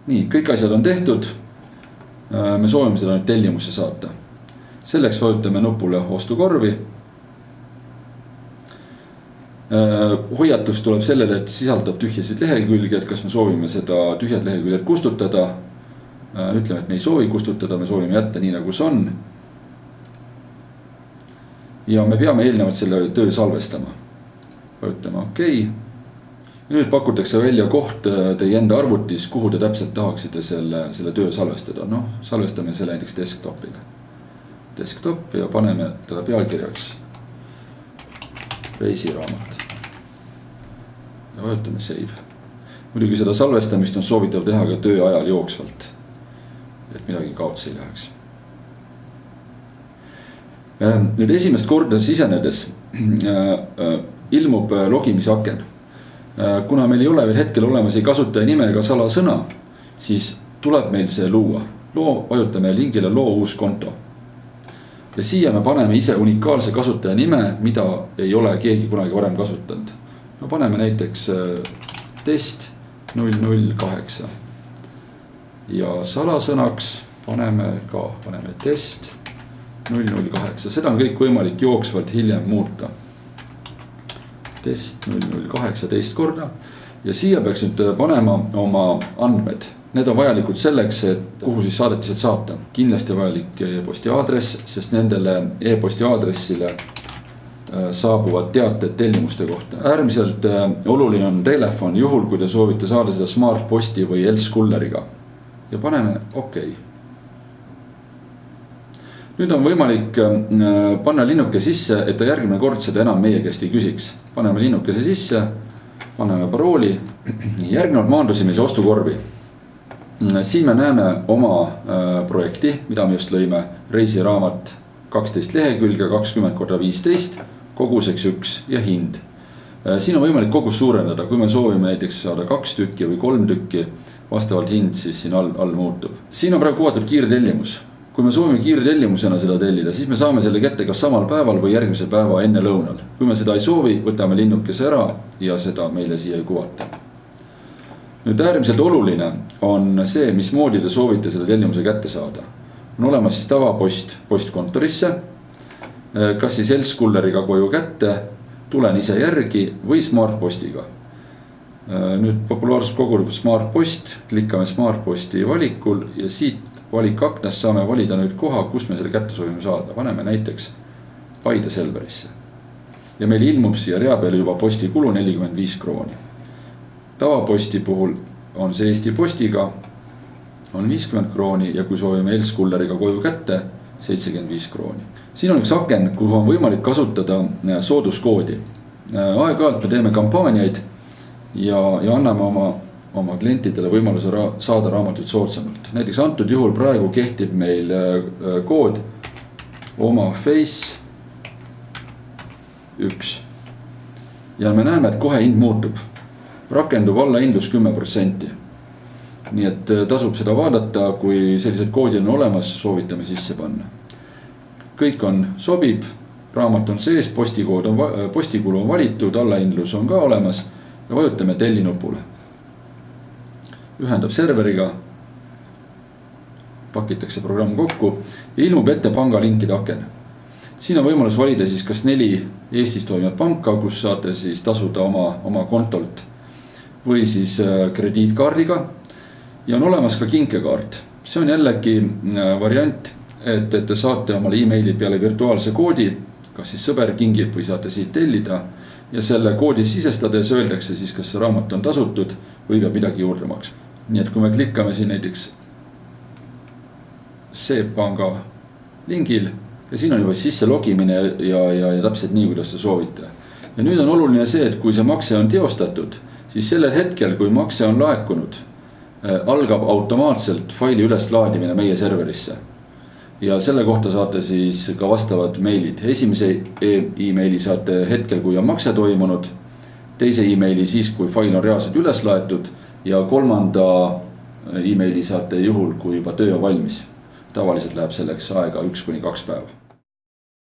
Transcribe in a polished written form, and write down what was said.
Nii, kõik asjad on tehtud. Me soovime seda nüüd tellimusse saata. Selleks vajutame nupule ostukorvi. Hoiatus tuleb sellele, et sisaldab tühjasid lehekülgi, et kas me soovime seda tühjad leheküljed kustutada. Ütleme, et me ei soovi kustutada, me soovime jätta nii nagu see on. Ja me peame eelnevalt selle töö salvestama. Vajutame OK. Ja nüüd pakutakse välja koht teie enda arvutis, kuhu te täpselt tahaksite selle töö salvestada. Salvestame selle näiteks desktopile. Desktop ja paneme teda pealkirjaks reisiraamat. Ja vajutame save. Muidugi seda salvestamist on soovitav teha ka töö ajal jooksvalt, et midagi kaotsi ei läheks. Nüüd esimest korda sisenedes ilmub logimisaken. Kuna meil ei ole veel hetkel olemas ei kasutaja nime ega salasõna, siis tuleb meil see luua. Vajutame lingile loo uus konto. Ja siia me paneme ise unikaalse kasutaja nime, mida ei ole keegi kunagi varem kasutanud. Me paneme näiteks test 008. Ja salasõnaks paneme test 008. Seda on kõik võimalik jooksvalt hiljem muuta. Test 008 teist korda. Ja siia peaks nüüd panema oma andmed. Need on vajalikud selleks, et kuhu siis saadetised saata. Kindlasti vajalik e-posti aadress, sest nendele e-posti aadressile saabuvad teated tellimuste kohta. Äärmiselt oluline on telefon juhul, kui te soovite saada seda smart posti või Elskulleriga. Ja paneme OK. Nüüd on võimalik panna linnuke sisse, et ta järgmine kord seda enam meie käest ei küsiks. Paneme linnukese sisse, paneme parooli. Järgnevalt maandusime see ostukorvi. Siin me näeme oma projekti, mida me just lõime. Reisiraamat 12 lehekülge, 20x15, koguseks 1 ja hind. Siin on võimalik kogus suurendada, kui me soovime näiteks saada 2 tükki või 3 tükki, vastavalt hind siis siin all muutub. Siin on praegu kuvatud kiirtellimus. Kui me soovime kiirtellimusena seda tellida, siis me saame selle kätte kas samal päeval või järgmise päeva enne lõunal. Kui me seda ei soovi, võtame linnukese ära ja seda meile siia ei kuvata. Nüüd äärmiselt oluline on see, mismoodi te soovite seda tellimuse kätte saada. On olemas siis tavapost postkontorisse, kas siis Elskulleriga koju kätte, tulen ise järgi või smartpostiga. Nüüd populaarsus kogub smartpost, klikkame smartposti valikul ja siit valikaknast saame valida nüüd koha, kus me selle kätte soovime saada. Paneme näiteks Paide Selverisse. Ja meil ilmub siia rea peale juba postikulu 45 krooni. Tavaposti puhul on see Eesti Postiga, on 50 krooni ja kui soovime Elskulleriga koju kätte, 75 krooni. Siin on üks aken, kuhu on võimalik kasutada sooduskoodi. Aeg-ajalt me teeme kampaaniaid ja anname oma klientidele võimaluse saada raamatut soodsamalt. Näiteks antud juhul praegu kehtib meil kood oma face 1. Ja me näeme, et kohe hind muutub. Rakendub alla hindlus 10%. Nii et tasub seda vaadata, kui sellised koodid on olemas, soovitame sisse panna. Kõik on sobib, raamat on sees, postikulu on valitud, allahindlus on ka olemas ja vajutame telli nupule. Ühendab serveriga, pakitakse programm kokku ja ilmub ette pangalinkide aken. Siin on võimalus valida siis kas 4 Eestis toimivat panka, kus saate siis tasuda oma kontolt või siis krediitkaardiga ja on olemas ka kinkekaart. See on jällegi variant, et te saate omale e-maili peale virtuaalse koodi, kas siis sõber kingib või saate siit tellida ja selle koodi sisestades öeldakse siis, kas see raamat on tasutud või peab midagi juurde maksma. Nii et kui me klikkame siin näiteks SEB panga lingil ja siin on juba sisse logimine ja täpselt nii, kuidas te soovite. Ja nüüd on oluline see, et kui see makse on teostatud, siis sellel hetkel, kui makse on laekunud, algab automaatselt faili üleslaadimine meie serverisse. Ja selle kohta saate siis ka vastavad meilid. Esimese e-maili saate hetkel, kui on makse toimunud, teise e-maili siis, kui fail on reaalselt üles laetud ja kolmanda e-maili saate juhul, kui juba töö on valmis. Tavaliselt läheb selleks aega 1–2 päeva.